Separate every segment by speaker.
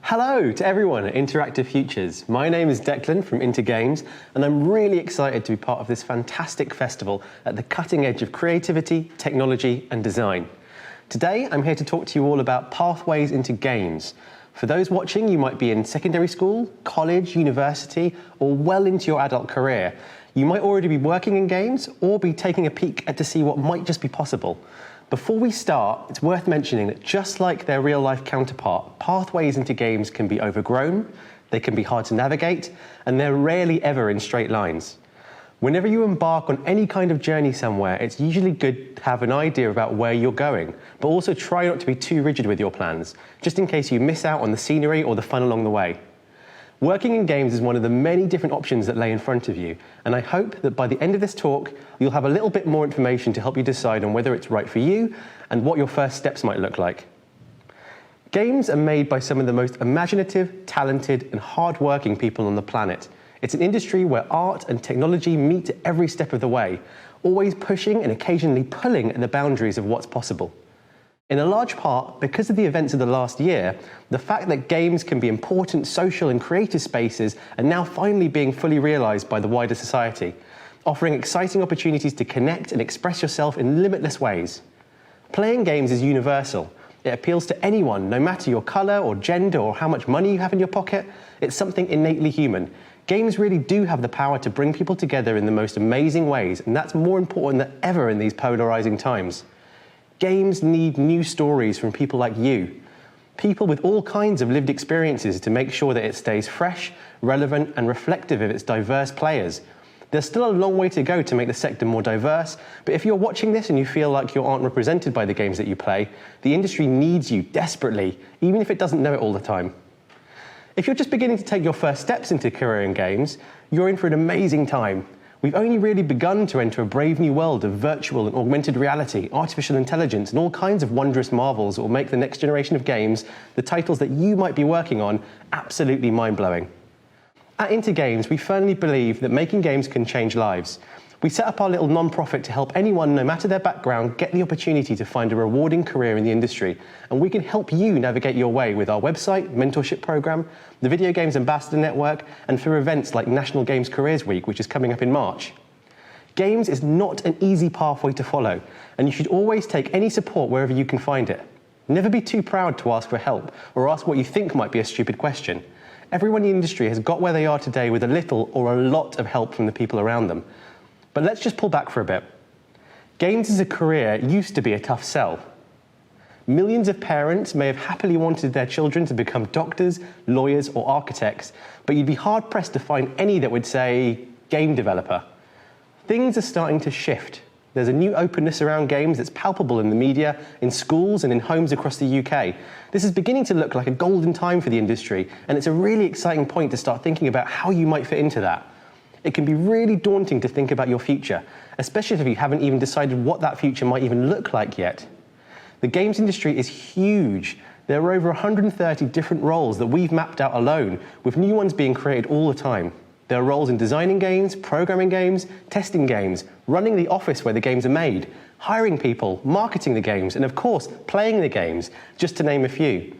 Speaker 1: Hello to everyone at Interactive Futures. My name is Declan from Inter Games, and I'm really excited to be part of this fantastic festival at the cutting edge of creativity, technology, and design. Today, I'm here to talk to you all about pathways into games. For those watching, you might be in secondary school, college, university, or well into your adult career. You might already be working in games or be taking a peek to see what might just be possible. Before we start, it's worth mentioning that just like their real-life counterpart, pathways into games can be overgrown, they can be hard to navigate, and they're rarely ever in straight lines. Whenever you embark on any kind of journey somewhere, it's usually good to have an idea about where you're going, but also try not to be too rigid with your plans, just in case you miss out on the scenery or the fun along the way. Working in games is one of the many different options that lay in front of you, and I hope that by the end of this talk, you'll have a little bit more information to help you decide on whether it's right for you and what your first steps might look like. Games are made by some of the most imaginative, talented, and hard-working people on the planet. It's an industry where art and technology meet at every step of the way, always pushing and occasionally pulling at the boundaries of what's possible. In a large part, because of the events of the last year, the fact that games can be important social and creative spaces are now finally being fully realised by the wider society, offering exciting opportunities to connect and express yourself in limitless ways. Playing games is universal. It appeals to anyone, no matter your colour or gender or how much money you have in your pocket. It's something innately human. Games really do have the power to bring people together in the most amazing ways, and that's more important than ever in these polarising times. Games need new stories from people like you, people with all kinds of lived experiences to make sure that it stays fresh, relevant, and reflective of its diverse players. There's still a long way to go to make the sector more diverse, but if you're watching this and you feel like you aren't represented by the games that you play, the industry needs you desperately, even if it doesn't know it all the time. If you're just beginning to take your first steps into a career in games, you're in for an amazing time. We've only really begun to enter a brave new world of virtual and augmented reality, artificial intelligence, and all kinds of wondrous marvels that will make the next generation of games, the titles that you might be working on, absolutely mind-blowing. At Inter Games, we firmly believe that making games can change lives. We set up our little non-profit to help anyone, no matter their background, get the opportunity to find a rewarding career in the industry, and we can help you navigate your way with our website, mentorship program, the Video Games Ambassador Network, and through events like National Games Careers Week, which is coming up in March. Games is not an easy pathway to follow, and you should always take any support wherever you can find it. Never be too proud to ask for help or ask what you think might be a stupid question. Everyone in the industry has got where they are today with a little or a lot of help from the people around them. But let's just pull back for a bit. Games as a career used to be a tough sell. Millions of parents may have happily wanted their children to become doctors, lawyers, or architects, but you'd be hard-pressed to find any that would say, game developer. Things are starting to shift. There's a new openness around games that's palpable in the media, in schools, and in homes across the UK. This is beginning to look like a golden time for the industry, and it's a really exciting point to start thinking about how you might fit into that. It can be really daunting to think about your future, especially if you haven't even decided what that future might even look like yet. The games industry is huge. There are over 130 different roles that we've mapped out alone, with new ones being created all the time. There are roles in designing games, programming games, testing games, running the office where the games are made, hiring people, marketing the games, and of course, playing the games, just to name a few.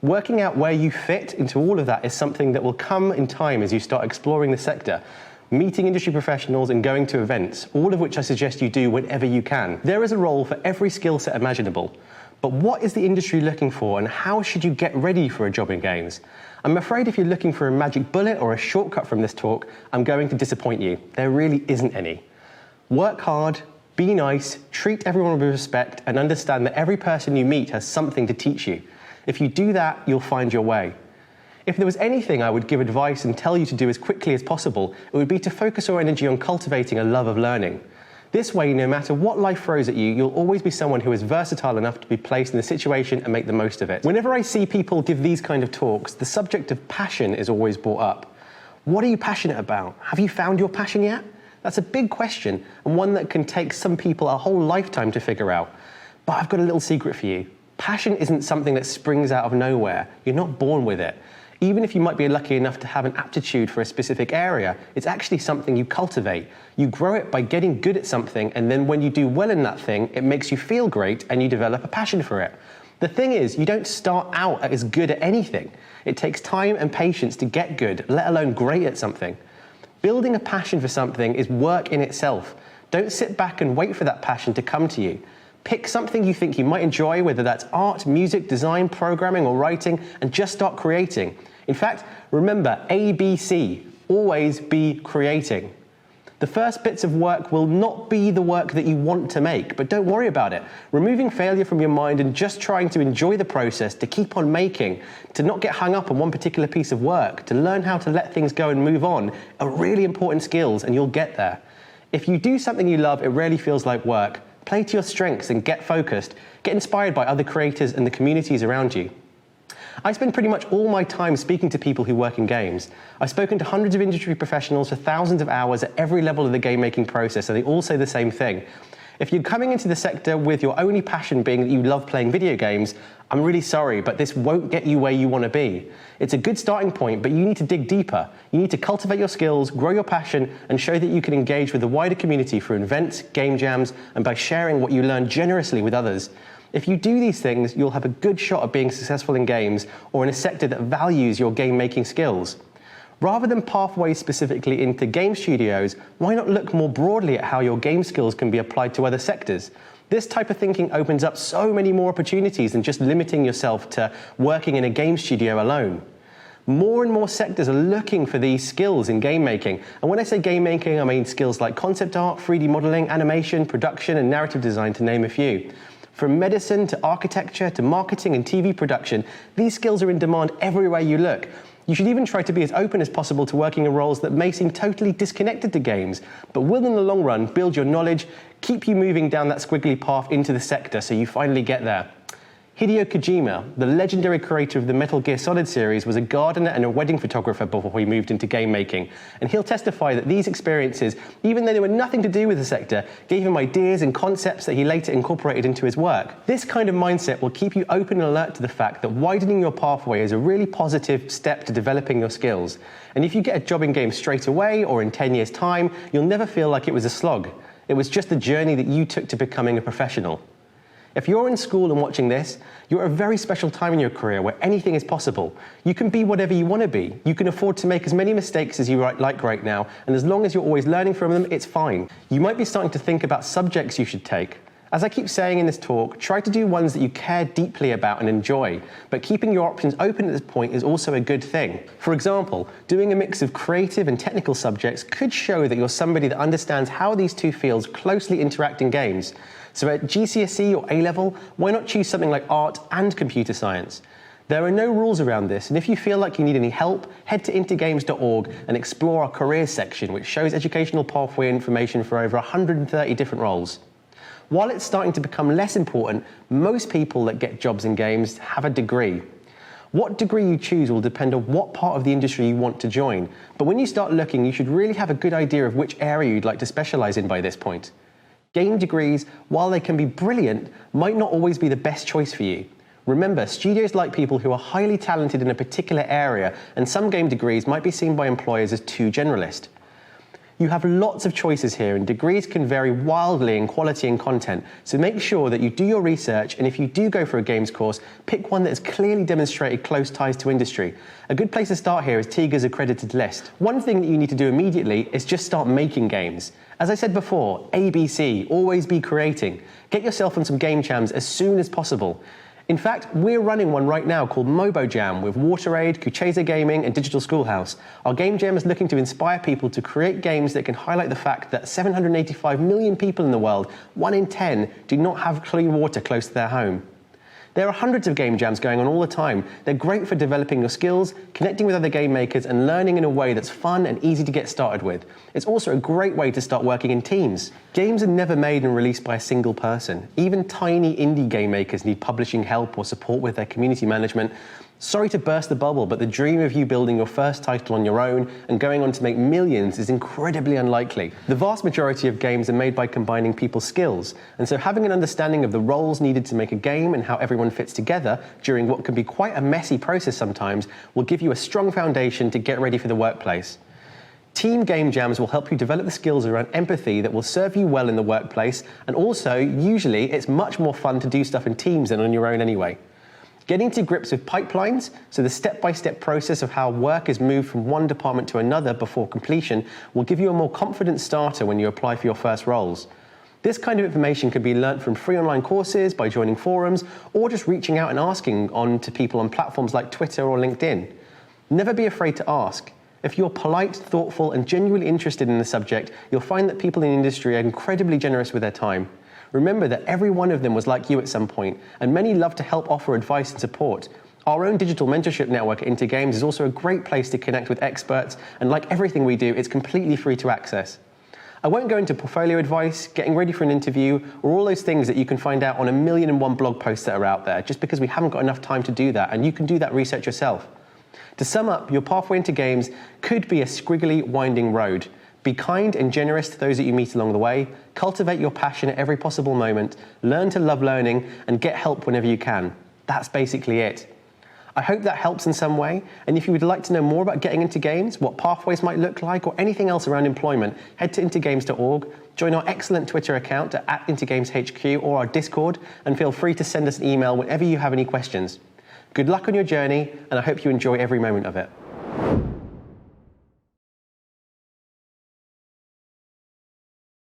Speaker 1: Working out where you fit into all of that is something that will come in time as you start exploring the sector, meeting industry professionals and going to events, all of which I suggest you do whenever you can. There is a role for every skill set imaginable. But what is the industry looking for, and how should you get ready for a job in games? I'm afraid if you're looking for a magic bullet or a shortcut from this talk, I'm going to disappoint you. There really isn't any. Work hard, be nice, treat everyone with respect, and understand that every person you meet has something to teach you. If you do that, you'll find your way. If there was anything I would give advice and tell you to do as quickly as possible, it would be to focus your energy on cultivating a love of learning. This way, no matter what life throws at you, you'll always be someone who is versatile enough to be placed in the situation and make the most of it. Whenever I see people give these kind of talks, the subject of passion is always brought up. What are you passionate about? Have you found your passion yet? That's a big question, and one that can take some people a whole lifetime to figure out. But I've got a little secret for you. Passion isn't something that springs out of nowhere. You're not born with it. Even if you might be lucky enough to have an aptitude for a specific area, it's actually something you cultivate. You grow it by getting good at something, and then when you do well in that thing, it makes you feel great and you develop a passion for it. The thing is, you don't start out as good at anything. It takes time and patience to get good, let alone great at something. Building a passion for something is work in itself. Don't sit back and wait for that passion to come to you. Pick something you think you might enjoy, whether that's art, music, design, programming, or writing, and just start creating. In fact, remember ABC, always be creating. The first bits of work will not be the work that you want to make, but don't worry about it. Removing failure from your mind and just trying to enjoy the process, to keep on making, to not get hung up on one particular piece of work, to learn how to let things go and move on, are really important skills, and you'll get there. If you do something you love, it rarely feels like work. Play to your strengths and get focused. Get inspired by other creators and the communities around you. I spend pretty much all my time speaking to people who work in games. I've spoken to hundreds of industry professionals for thousands of hours at every level of the game making process, and they all say the same thing. If you're coming into the sector with your only passion being that you love playing video games, I'm really sorry, but this won't get you where you want to be. It's a good starting point, but you need to dig deeper. You need to cultivate your skills, grow your passion, and show that you can engage with the wider community through events, game jams, and by sharing what you learn generously with others. If you do these things, you'll have a good shot at being successful in games or in a sector that values your game-making skills. Rather than pathways specifically into game studios, why not look more broadly at how your game skills can be applied to other sectors? This type of thinking opens up so many more opportunities than just limiting yourself to working in a game studio alone. More and more sectors are looking for these skills in game making. And when I say game making, I mean skills like concept art, 3D modeling, animation, production, and narrative design, to name a few. From medicine to architecture to marketing and TV production, these skills are in demand everywhere you look. You should even try to be as open as possible to working in roles that may seem totally disconnected to games, but will in the long run build your knowledge, keep you moving down that squiggly path into the sector so you finally get there. Hideo Kojima, the legendary creator of the Metal Gear Solid series, was a gardener and a wedding photographer before he moved into game making. And he'll testify that these experiences, even though they were nothing to do with the sector, gave him ideas and concepts that he later incorporated into his work. This kind of mindset will keep you open and alert to the fact that widening your pathway is a really positive step to developing your skills. And if you get a job in games straight away or in 10 years' time, you'll never feel like it was a slog. It was just the journey that you took to becoming a professional. If you're in school and watching this, you're at a very special time in your career where anything is possible. You can be whatever you want to be. You can afford to make as many mistakes as you like right now, and as long as you're always learning from them, it's fine. You might be starting to think about subjects you should take. As I keep saying in this talk, try to do ones that you care deeply about and enjoy, but keeping your options open at this point is also a good thing. For example, doing a mix of creative and technical subjects could show that you're somebody that understands how these two fields closely interact in games. So at GCSE or A-level, why not choose something like art and computer science? There are no rules around this, and if you feel like you need any help, head to intergames.org and explore our careers section, which shows educational pathway information for over 130 different roles. While it's starting to become less important, most people that get jobs in games have a degree. What degree you choose will depend on what part of the industry you want to join, but when you start looking, you should really have a good idea of which area you'd like to specialize in by this point. Game degrees, while they can be brilliant, might not always be the best choice for you. Remember, studios like people who are highly talented in a particular area, and some game degrees might be seen by employers as too generalist. You have lots of choices here, and degrees can vary wildly in quality and content, so make sure that you do your research, and if you do go for a games course, pick one that has clearly demonstrated close ties to industry. A good place to start here is TIGA's accredited list. One thing that you need to do immediately is just start making games. As I said before, ABC, always be creating. Get yourself on some game jams as soon as possible. In fact, we're running one right now called Mobo Jam with WaterAid, Kucheza Gaming, and Digital Schoolhouse. Our game jam is looking to inspire people to create games that can highlight the fact that 785 million people in the world, 1 in 10, do not have clean water close to their home. There are hundreds of game jams going on all the time. They're great for developing your skills, connecting with other game makers, and learning in a way that's fun and easy to get started with. It's also a great way to start working in teams. Games are never made and released by a single person. Even tiny indie game makers need publishing help or support with their community management. Sorry to burst the bubble, but the dream of you building your first title on your own and going on to make millions is incredibly unlikely. The vast majority of games are made by combining people's skills, and so having an understanding of the roles needed to make a game and how everyone fits together during what can be quite a messy process sometimes will give you a strong foundation to get ready for the workplace. Team game jams will help you develop the skills around empathy that will serve you well in the workplace, and also, usually, it's much more fun to do stuff in teams than on your own anyway. Getting to grips with pipelines, so the step-by-step process of how work is moved from one department to another before completion, will give you a more confident starter when you apply for your first roles. This kind of information can be learnt from free online courses, by joining forums, or just reaching out and asking to people on platforms like Twitter or LinkedIn. Never be afraid to ask. If you're polite, thoughtful, and genuinely interested in the subject, you'll find that people in the industry are incredibly generous with their time. Remember that every one of them was like you at some point, and many love to help offer advice and support. Our own digital mentorship network at InterGames is also a great place to connect with experts, and like everything we do, it's completely free to access. I won't go into portfolio advice, getting ready for an interview, or all those things that you can find out on 1,000,001 blog posts that are out there, just because we haven't got enough time to do that, and you can do that research yourself. To sum up, your pathway into games could be a squiggly, winding road. Be kind and generous to those that you meet along the way, cultivate your passion at every possible moment, learn to love learning, and get help whenever you can. That's basically it. I hope that helps in some way, and if you would like to know more about getting into games, what pathways might look like, or anything else around employment, head to intergames.org, join our excellent Twitter account at @intergameshq or our Discord, and feel free to send us an email whenever you have any questions. Good luck on your journey, and I hope you enjoy every moment of it.